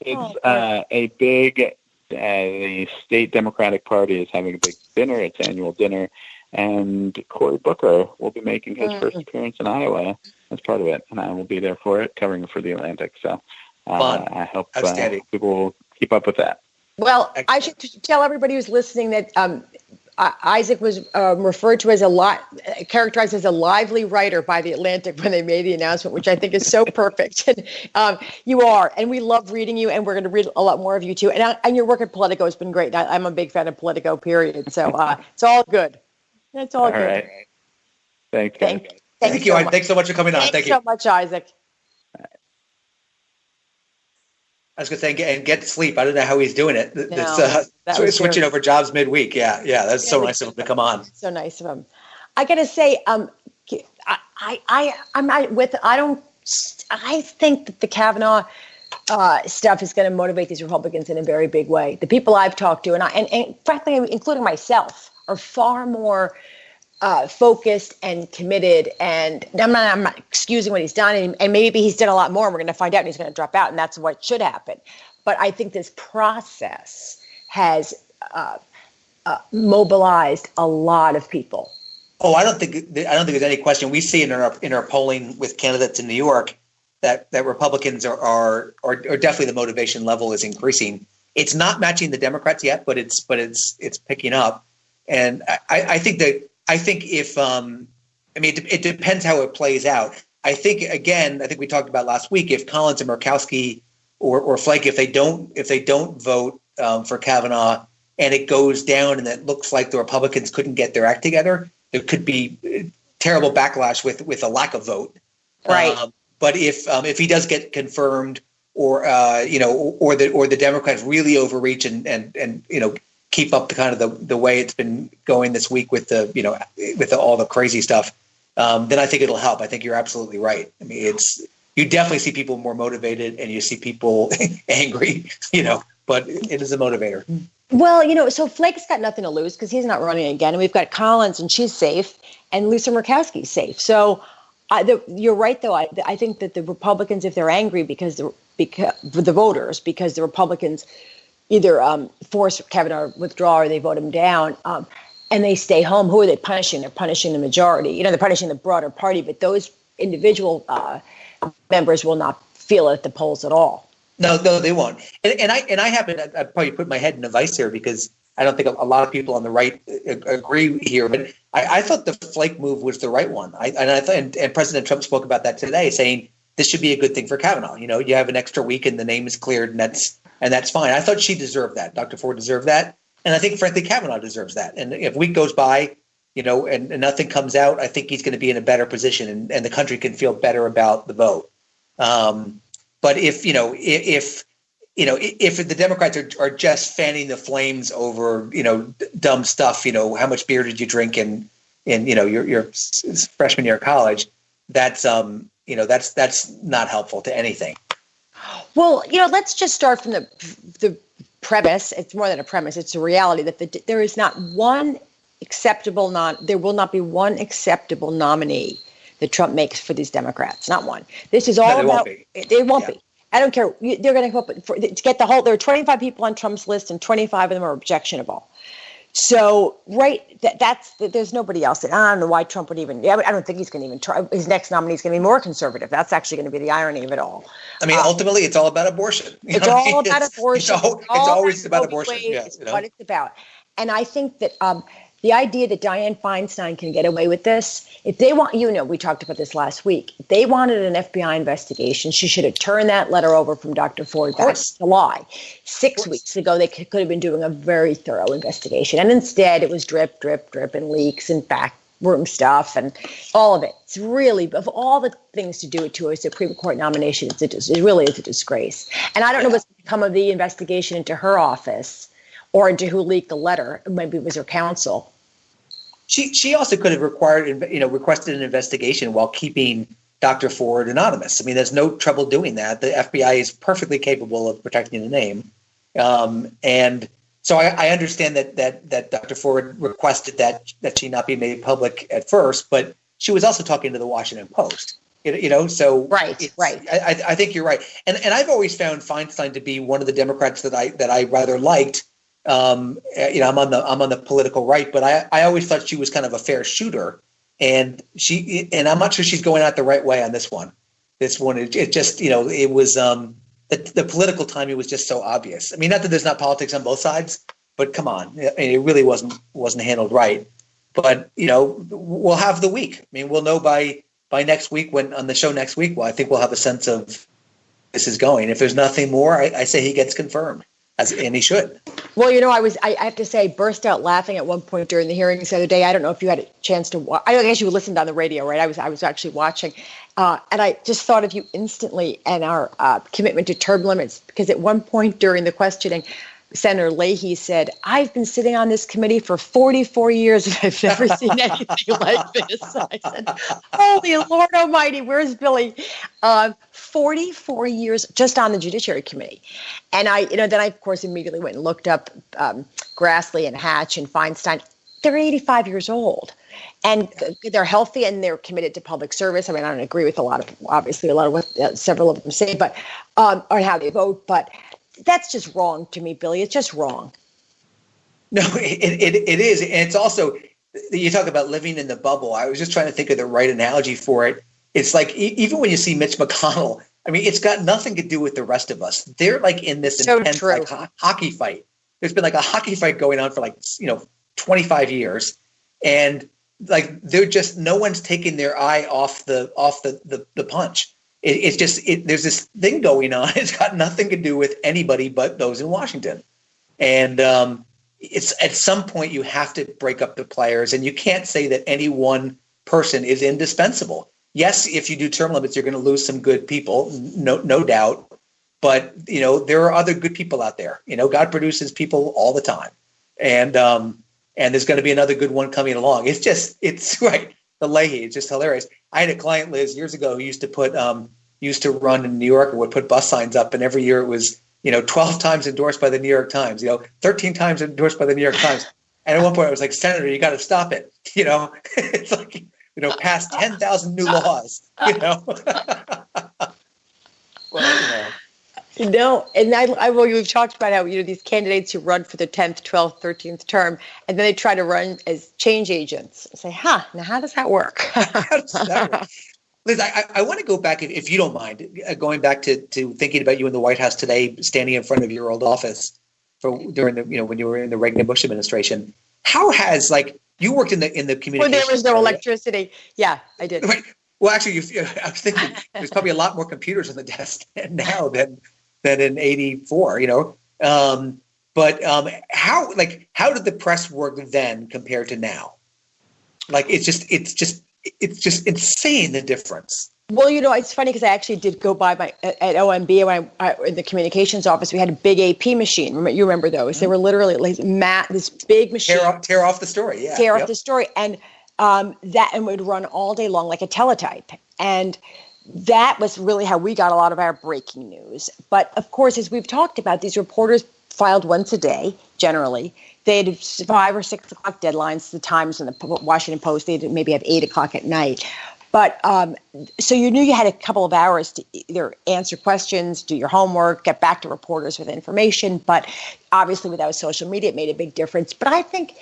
It's a big. The state Democratic Party is having a big dinner. Its annual dinner, and Cory Booker will be making his first appearance in Iowa as part of it, and I will be there for it, covering it for the Atlantic. So I hope people will keep up with that. Well, I should tell everybody who's listening that Isaac was referred to as characterized as a lively writer by the Atlantic when they made the announcement, which I think is so perfect. And you are, and we love reading you, and we're going to read a lot more of you too. And your work at Politico has been great. I'm a big fan of Politico, period. So it's all good. It's all good. Right. Thanks. Thank you. Thanks so much for coming on. Thank you so much, Isaac. I was going to say, and get sleep. I don't know how he's doing it. Switching over jobs midweek. Yeah, that's so nice of him to come on. So nice of him. I got to say, I think that the Kavanaugh stuff is going to motivate these Republicans in a very big way. The people I've talked to, and frankly, including myself, are far more focused and committed. And I'm not excusing what he's done, and maybe he's done a lot more, and we're going to find out, and he's going to drop out, and that's what should happen. But I think this process has mobilized a lot of people. Oh, I don't think there's any question. We see in our polling with candidates in New York that Republicans are definitely the motivation level is increasing. It's not matching the Democrats yet, but it's picking up. And I think if it depends how it plays out. I think we talked about last week, if Collins and Murkowski or Flake, if they don't vote for Kavanaugh and it goes down and it looks like the Republicans couldn't get their act together, there could be terrible backlash with a lack of vote. Right. But if he does get confirmed, or the Democrats really overreach and keep up the kind of the way it's been going this week with all the crazy stuff, then I think it'll help. I think you're absolutely right. I mean, you definitely see people more motivated and you see people angry, but it is a motivator. Well, so Flake's got nothing to lose because he's not running again. And we've got Collins and she's safe and Lisa Murkowski's safe. So you're right, though. I think that the Republicans, if they're angry because the voters, because the Republicans either force Kavanaugh withdraw or they vote him down, and they stay home, who are they punishing? They're punishing the majority. They're punishing the broader party, but those individual members will not feel it at the polls at all. No, they won't. And I happen to probably put my head in a vice here because I don't think a lot of people on the right agree here. But I thought the Flake move was the right one. And President Trump spoke about that today, saying this should be a good thing for Kavanaugh. You have an extra week and the name is cleared, and that's fine. I thought she deserved that. Dr. Ford deserved that. And I think, frankly, Kavanaugh deserves that. And if a week goes by, and nothing comes out, I think he's going to be in a better position and the country can feel better about the vote. But if the Democrats are just fanning the flames over, dumb stuff, how much beer did you drink in your freshman year of college, that's not helpful to anything. Well, let's just start from the premise. It's more than a premise. It's a reality that there is not one acceptable there will not be one acceptable nominee that Trump makes for these Democrats. Not one. This is all about. They won't be. I don't care. They're going to go to get the whole. There are 25 people on Trump's list, and 25 of them are objectionable. So, right, there's nobody else. I don't know why Trump would even. I don't think he's going to even try. His next nominee is going to be more conservative. That's actually going to be the irony of it all. I mean, ultimately, it's all about abortion. It's all about abortion. It's always about abortion. Yes, what it's about. And I think that the idea that Dianne Feinstein can get away with this, if they want, we talked about this last week. If they wanted an FBI investigation, she should have turned that letter over from Dr. Ford back in July. 6 weeks ago, they could have been doing a very thorough investigation. And instead, it was drip, drip, drip, and leaks and backroom stuff and all of it. It's really, of all the things to do it to a Supreme Court nomination, it really is a disgrace. And I don't know what's become of the investigation into her office or into who leaked the letter. Maybe it was her counsel. She also could have requested an investigation while keeping Dr. Ford anonymous. I mean, there's no trouble doing that. The FBI is perfectly capable of protecting the name. And so I understand that Dr. Ford requested that she not be made public at first, but she was also talking to the Washington Post. So right. I think you're right. And I've always found Feinstein to be one of the Democrats that I rather liked. I'm on the political right, but I always thought she was kind of a fair shooter, and I'm not sure she's going out the right way on this one. It just it was the political timing was just so obvious. I mean, not that there's not politics on both sides, but come on, it really wasn't handled right. But we'll have the week. I mean, we'll know by next week when on the show next week. Well, I think we'll have a sense of this is going. If there's nothing more, I say he gets confirmed. And he should. Well, I have to say, burst out laughing at one point during the hearings the other day. I don't know if you had a chance to watch. I guess you listened on the radio, right? I was actually watching. And I just thought of you instantly and our commitment to term limits, because at one point during the questioning, Senator Leahy said, "I've been sitting on this committee for 44 years and I've never seen anything like this." I said, "Holy Lord Almighty, where's Billy?" 44 years just on the Judiciary Committee. And then I, of course, immediately went and looked up Grassley and Hatch and Feinstein. They're 85 years old. And they're healthy and they're committed to public service. I mean, I don't agree with a lot of what several of them say, but or how they vote, but that's just wrong to me, Billy. It's just wrong. No, it is. And it's also, you talk about living in the bubble. I was just trying to think of the right analogy for it. It's like even when you see Mitch McConnell, I mean, it's got nothing to do with the rest of us. They're like in this intense like, hockey fight. There's been like a hockey fight going on for 25 years, and like they're just no one's taking their eye off the punch. It's just there's this thing going on. It's got nothing to do with anybody but those in Washington, and it's at some point you have to break up the players, and you can't say that any one person is indispensable. Yes, if you do term limits, you're going to lose some good people, no doubt. But there are other good people out there. God produces people all the time, and there's going to be another good one coming along. It's right. The Leahy, it's just hilarious. I had a client, Liz, years ago who used to run in New York and would put bus signs up, and every year it was 12 times endorsed by the New York Times, 13 times endorsed by the New York Times. And at one point I was like, Senator, you got to stop it. It's like, past 10,000 new laws, Well, No, and we've talked about how these candidates who run for the 10th, 12th, 13th term, and then they try to run as change agents. I say, now how does that work? How does that work? Liz, I want to go back, if you don't mind, going back to thinking about you in the White House today, standing in front of your old office during the when you were in the Reagan Bush administration. How has you worked in the communications? When there was no electricity. Yeah, I did. Right. Well, actually, I was thinking there's probably a lot more computers on the desk now than in '84. But how did the press work then compared to now? It's just insane, the difference. Well, it's funny because I actually did go by at OMB when I in the communications office. We had a big AP machine. You remember those? They were literally this big machine. Tear off the story. Yeah. Tear off the story, and and would run all day long like a teletype. And that was really how we got a lot of our breaking news. But of course, as we've talked about, these reporters filed once a day, generally. They had 5 or 6 o'clock deadlines. The Times and the Washington Post, they'd maybe have 8 o'clock at night. But so you knew you had a couple of hours to either answer questions, do your homework, get back to reporters with information. But obviously without social media, it made a big difference. But I think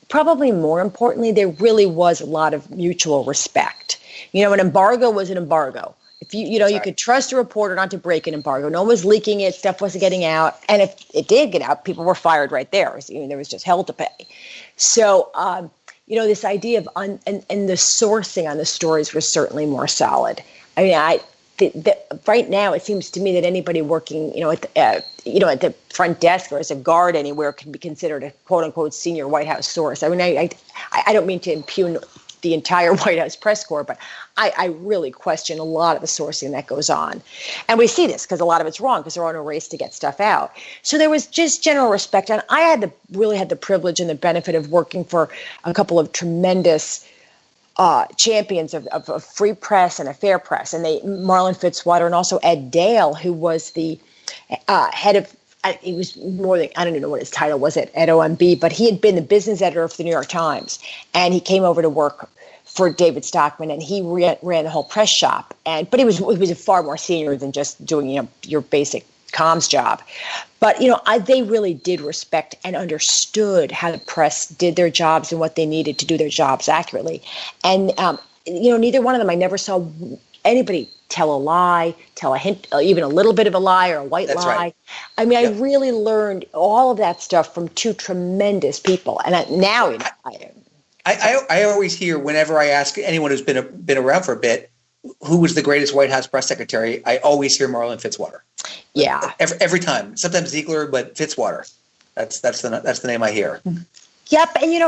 probably more importantly, there really was a lot of mutual respect. An embargo was an embargo. If you could trust a reporter not to break an embargo. No one was leaking it. Stuff wasn't getting out. And if it did get out, people were fired right there. There was just hell to pay. So, this idea of and the sourcing on the stories was certainly more solid. I mean, right now it seems to me that anybody working, at the front desk or as a guard anywhere can be considered a quote unquote senior White House source. I mean, I don't mean to impugn the entire White House press corps, but I really question a lot of the sourcing that goes on. And we see this because a lot of it's wrong because they're on a race to get stuff out. So there was just general respect. And I really had the privilege and the benefit of working for a couple of tremendous champions of free press and a fair press. And Marlin Fitzwater and also Ed Dale, who was the head of, he was more than, I don't even know what his title was at OMB, but he had been the business editor of the New York Times. And he came over to work for David Stockman, and he ran the whole press shop. But he was a far more senior than just doing your basic comms job. But they really did respect and understood how the press did their jobs and what they needed to do their jobs accurately. And neither one of them, I never saw anybody tell a lie, tell a hint, even a little bit of a lie or a white lie. Right. I mean, yep. I really learned all of that stuff from 2 tremendous people. And I always hear whenever I ask anyone who's been around for a bit, who was the greatest White House press secretary, I always hear Marlin Fitzwater. Yeah. Every time. Sometimes Ziegler, but Fitzwater. That's the name I hear. Yep, and he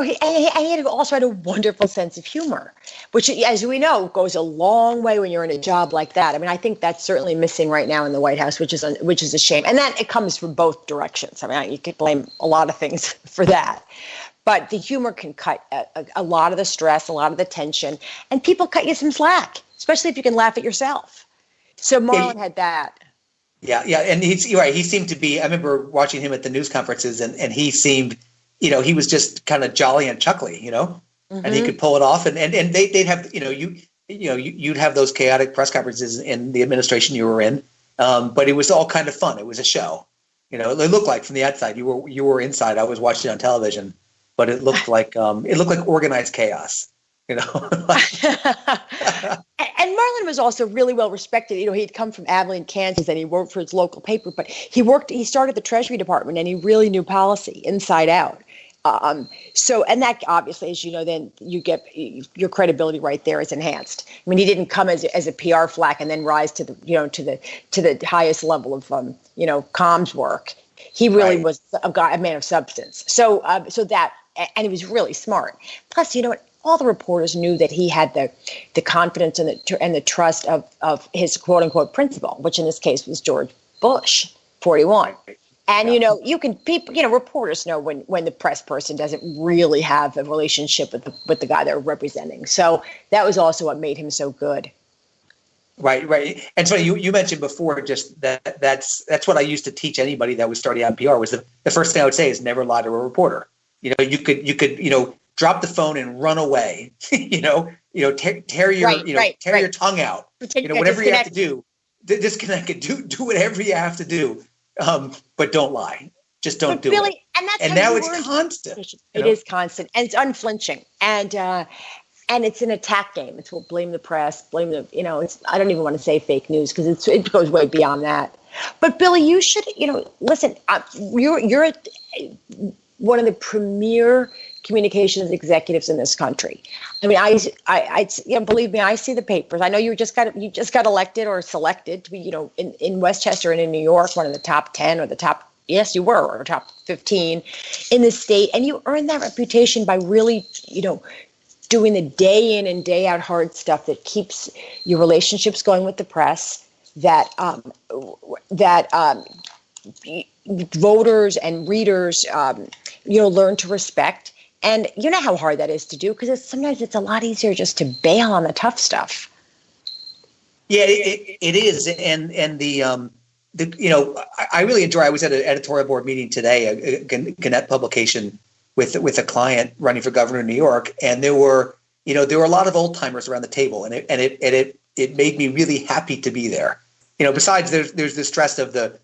also had a wonderful sense of humor, which, as we know, goes a long way when you're in a job like that. I mean, I think that's certainly missing right now in the White House, which is a shame. And that it comes from both directions. I mean, you could blame a lot of things for that, but the humor can cut a lot of the stress, a lot of the tension, and people cut you some slack, especially if you can laugh at yourself. So Marlin had that. Yeah, and you're right. He seemed to be. I remember watching him at the news conferences, and he seemed. He was just kind of jolly and chuckly, mm-hmm. and he could pull it off. And they'd have, you'd have those chaotic press conferences in the administration you were in. But it was all kind of fun. It was a show. It looked like from the outside you were inside. I was watching on television. but it looked like organized chaos. You know. And Marlin was also really well respected. You know, he'd come from Abilene, Kansas, and he worked for his local paper, but he started the Treasury Department, and he really knew policy inside out. So, and that obviously, as you know, then you get your credibility right there is enhanced. I mean, he didn't come as a PR flack and then rise to the highest level of comms work. He really was a man of substance. So and he was really smart. Plus, you know what? All the reporters knew that he had the confidence and the trust of his quote unquote principal, which in this case was George Bush, 41. And, reporters know when the press person doesn't really have a relationship with the guy they're representing. So that was also what made him so good. Right. And so you mentioned before just that's what I used to teach anybody that was starting out in PR was the first thing I would say is never lie to a reporter. You know, you could drop the phone and run away, tear your tongue out, whatever you have to do, disconnect it, do whatever you have to do. But don't lie. Just don't do it. And now it's constant. It is constant, and it's unflinching, and it's an attack game. It's blame the press, blame the I don't even want to say fake news because it goes way beyond that. But Billy, you should listen. You're one of the premier communications executives in this country. I mean, I believe me, I see the papers. I know you just got elected or selected to be, in Westchester and in New York, one of the top 10 or the top, yes, you were, or top 15 in the state. And you earned that reputation by really, doing the day in and day out hard stuff that keeps your relationships going with the press, that voters and readers, learn to respect. And you know how hard that is to do because sometimes it's a lot easier just to bail on the tough stuff. Yeah, it is. And I really enjoy. I was at an editorial board meeting today, a Gannett publication with a client running for governor in New York, and there were a lot of old timers around the table, and it made me really happy to be there. Besides there's the stress of the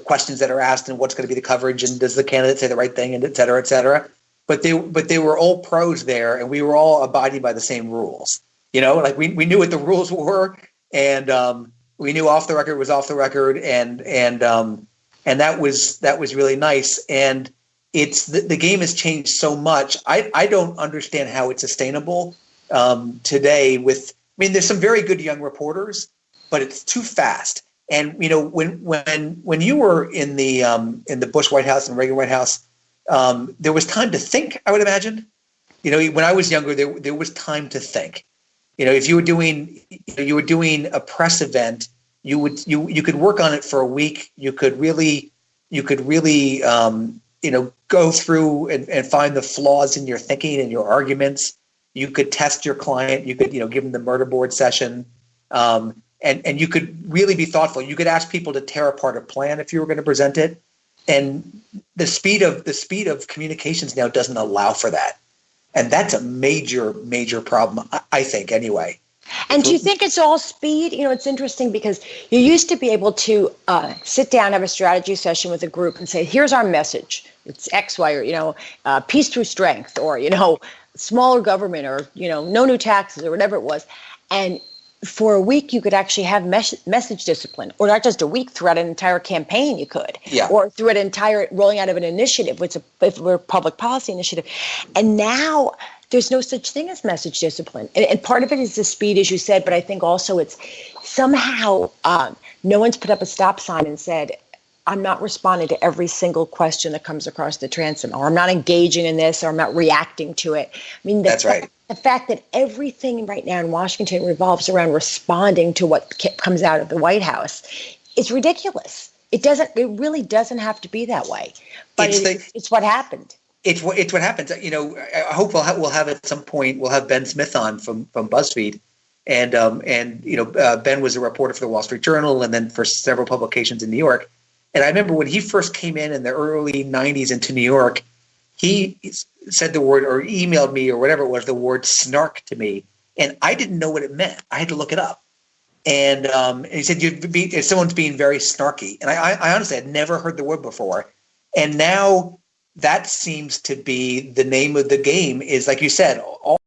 questions that are asked and what's going to be the coverage and does the candidate say the right thing and et cetera, et cetera. But they were all pros there, and we were all abiding by the same rules. Like we knew what the rules were, and we knew off the record was off the record, and that was really nice. And it's the game has changed so much. I don't understand how it's sustainable today. There's some very good young reporters, but it's too fast. And when you were in the Bush White House and Reagan White House. There was time to think, I would imagine. When I was younger, there was time to think. If you were doing a press event, you could work on it for a week. You could really go through and find the flaws in your thinking and your arguments. You could test your client. You could give them the murder board session, and you could really be thoughtful. You could ask people to tear apart a plan if you were going to present it. And the speed of communications now doesn't allow for that. And that's a major, major problem, I think, anyway. And do you think it's all speed? It's interesting because you used to be able to sit down, have a strategy session with a group and say, here's our message. It's X, Y, or, peace through strength, or, smaller government, or, no new taxes, or whatever it was. And for a week, you could actually have message discipline, or not just a week, throughout an entire campaign you could, or through an entire rolling out of an initiative, if it were a public policy initiative. And now there's no such thing as message discipline. And part of it is the speed, as you said, but I think also it's somehow no one's put up a stop sign and said, I'm not responding to every single question that comes across the transom, or I'm not engaging in this, or I'm not reacting to it. That's right. The fact that everything right now in Washington revolves around responding to what comes out of the White House is ridiculous. It really doesn't have to be that way, but it's what happened. It's what happens. I hope we'll have at some point. We'll have Ben Smith on from BuzzFeed, and Ben was a reporter for the Wall Street Journal and then for several publications in New York. And I remember when he first came in the early 90s into New York, he said the word, or emailed me, or whatever it was, the word snark to me. And I didn't know what it meant. I had to look it up. And he said, someone's being very snarky. And I honestly had never heard the word before. And now that seems to be the name of the game. Is like you said,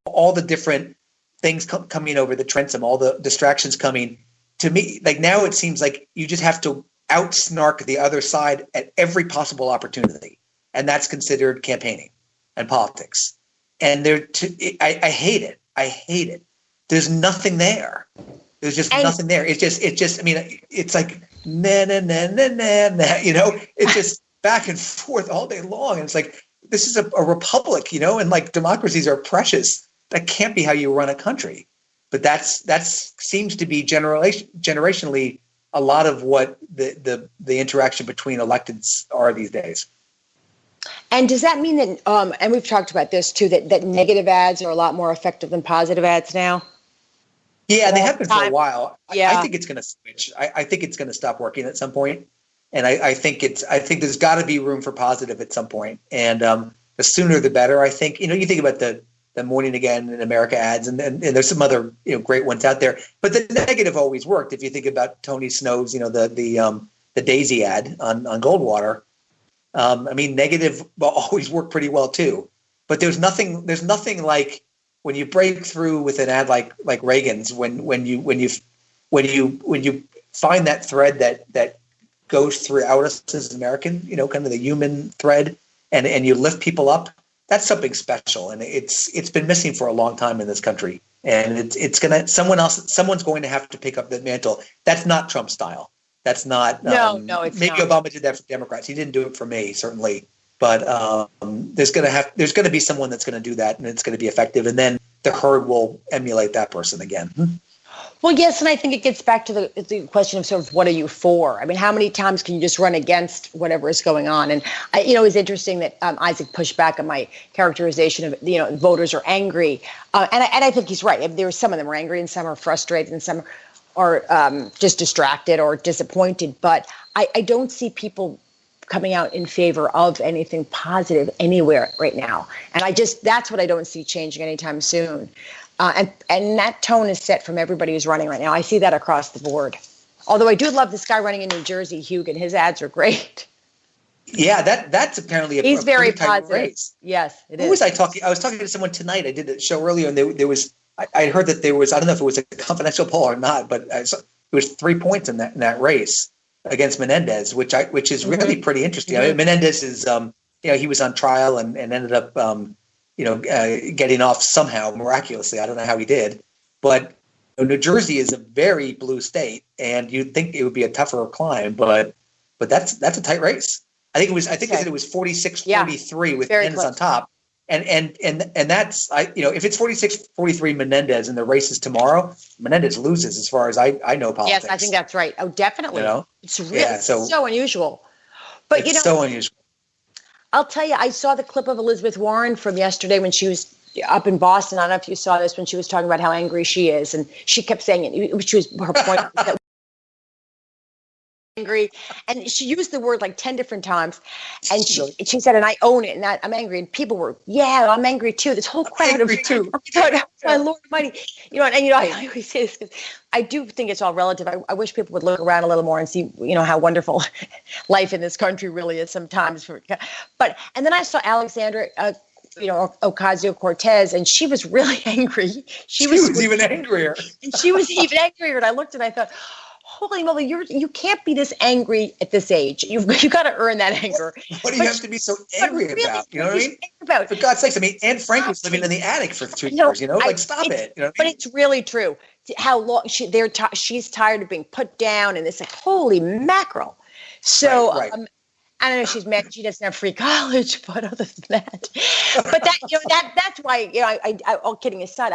all the different things coming over the transom, all the distractions coming. To me, like now it seems like you just have to outsnark the other side at every possible opportunity, and that's considered campaigning and politics. And I hate it. I hate it. There's nothing there. There's just nothing there. It's just. I mean, it's like na na na na na na. You know, it's just back and forth all day long. And it's like this is a republic, you know, and like democracies are precious. That can't be how you run a country. But that's seems to be generationally a lot of what the interaction between electeds are these days. And does that mean that, and we've talked about this too, that negative ads are a lot more effective than positive ads now? Yeah, they have been for a while. Yeah. I think it's going to switch. I think it's going to stop working at some point. And I think there's got to be room for positive at some point. And the sooner the better, I think. You know, you think about the Morning Again in America ads, and there's some other, you know, great ones out there. But the negative always worked. If you think about Tony Snow's, you know, the Daisy ad on Goldwater, I mean, negative always worked pretty well too. But there's nothing like when you break through with an ad like Reagan's, when you find that thread that goes throughout us as American, you know, kind of the human thread, and you lift people up. That's something special, and it's been missing for a long time in this country. And someone's going to have to pick up the mantle. That's not Trump style. That's not. No, it's maybe not. Obama did that for Democrats. He didn't do it for me, certainly. But there's going to be someone that's going to do that, and it's going to be effective. And then the herd will emulate that person again. Well, yes, and I think it gets back to the question of sort of what are you for? I mean, how many times can you just run against whatever is going on? And it's interesting that Isaac pushed back on my characterization of, you know, voters are angry, and I think he's right. I mean, some of them are angry, and some are frustrated, and some are just distracted or disappointed. But I don't see people coming out in favor of anything positive anywhere right now, and that's what I don't see changing anytime soon. And that tone is set from everybody who's running right now. I see that across the board. Although I do love this guy running in New Jersey, Hugan. His ads are great. Yeah, that's apparently he's very positive. Race. Yes, it is. Who was I talking? I was talking to someone tonight. I did a show earlier, and there was. I heard that there was. I don't know if it was a confidential poll or not, but it was 3 points in that race against Menendez, which is really pretty interesting. Mm-hmm. I mean, Menendez is, he was on trial and ended up. Getting off somehow miraculously. I don't know how he did, but New Jersey is a very blue state, and you'd think it would be a tougher climb, but that's a tight race. I think they said it was 46-43 with Menendez on top, and that's if it's 46-43 Menendez and the race is tomorrow, Menendez loses as far as I know politics. Yes, I think that's right. Oh, definitely. You know? It's really so unusual, but it's so unusual. I'll tell you, I saw the clip of Elizabeth Warren from yesterday when she was up in Boston. I don't know if you saw this, when she was talking about how angry she is. And she kept saying it, which was her point. That angry. And she used the word like 10 different times. And she said, and I own it, and I'm angry. And people were, yeah, I'm angry too. This whole crowd of, too. Oh my God, my Lord Almighty. I always say this because I do think it's all relative. I wish people would look around a little more and see, how wonderful life in this country really is sometimes. And then I saw Alexandra, Ocasio-Cortez, and she was really angry. She was even angrier. And she was even angrier. And I looked and I thought, holy moly, you can't be this angry at this age. You've got to earn that anger. What do you have to be so angry about? You know what I mean? For God's sakes, Anne Frank was living in the attic for 2 years. Stop it. But it's really true. How long she's tired of being put down, and it's like, holy mackerel. So right. I don't know. She's mad she doesn't have free college, but other than that, that's why I all kidding aside,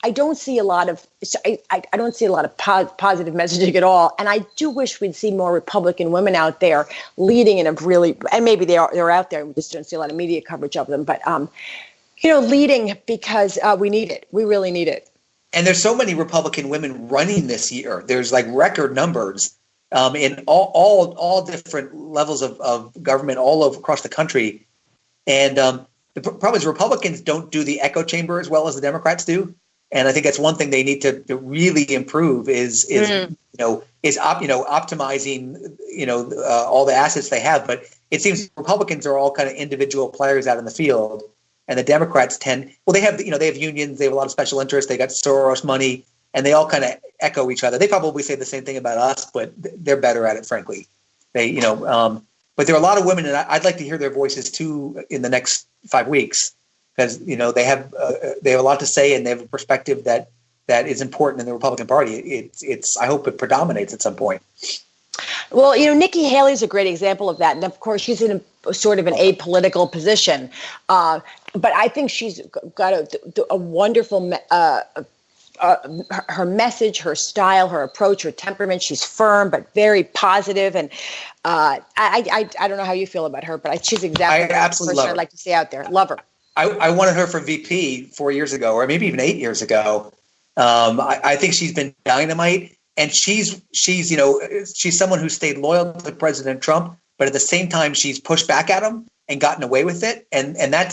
I don't see a lot of positive messaging at all, and I do wish we'd see more Republican women out there leading in a really, and maybe they're out there. We just don't see a lot of media coverage of them, but leading because we need it. We really need it. And there's so many Republican women running this year. There's like record numbers. In all different levels of government all over across the country. And the problem is Republicans don't do the echo chamber as well as the Democrats do. And I think that's one thing they need to really improve is optimizing, all the assets they have. But it seems Republicans are all kind of individual players out in the field, and the Democrats they have unions, they have a lot of special interests, they got Soros money, and they all kind of echo each other. They probably say the same thing about us, but they're better at it, frankly. But there are a lot of women, and I'd like to hear their voices too in the next 5 weeks, because they have a lot to say, and they have a perspective that is important in the Republican Party. I hope it predominates at some point. Well, Nikki Haley is a great example of that. And of course, she's in a sort of an apolitical position. But I think she's got a wonderful, her message, her style, her approach, her temperament. She's firm, but very positive. And I don't know how you feel about her, but she's exactly the person I'd like to see out there. Love her. I wanted her for VP 4 years ago, or maybe even 8 years ago. I think she's been dynamite. And she's someone who stayed loyal to President Trump, but at the same time, she's pushed back at him and gotten away with it. And that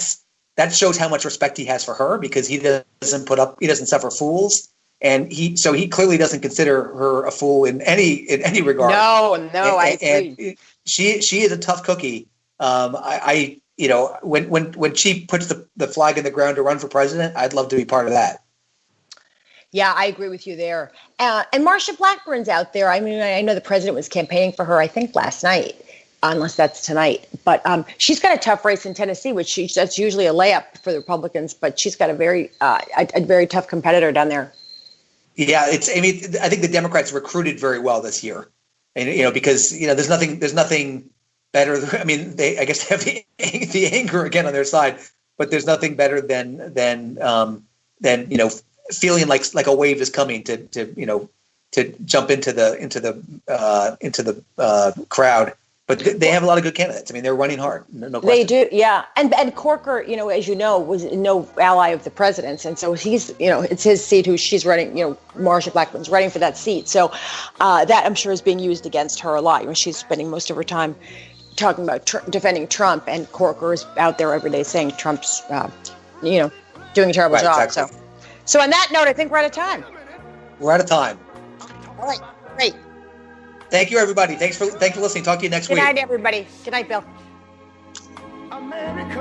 shows how much respect he has for her, because he doesn't suffer fools. And he clearly doesn't consider her a fool in any regard. No, I agree. And she is a tough cookie. When she puts the flag in the ground to run for president, I'd love to be part of that. Yeah, I agree with you there. And Marsha Blackburn's out there. I mean, I know the president was campaigning for her, I think, last night, unless that's tonight. But she's got a tough race in Tennessee, that's usually a layup for the Republicans. But she's got a very tough competitor down there. Yeah, I think the Democrats recruited very well this year, and because there's nothing better. I mean, I guess they have the anger again on their side, but there's nothing better than feeling like a wave is coming to jump into the crowd. But they have a lot of good candidates. I mean, they're running hard. No question. They do, yeah. And Corker, as you know, was no ally of the president's, and so he's, it's his seat who she's running. Marsha Blackburn's running for that seat, so that I'm sure is being used against her a lot. She's spending most of her time talking about defending Trump, and Corker is out there every day saying Trump's, doing a terrible job. Exactly. So on that note, I think we're out of time. We're out of time. All right, great. Thank you, everybody. Thanks for listening. Talk to you next week. Good night, everybody. Good night, Bill. America,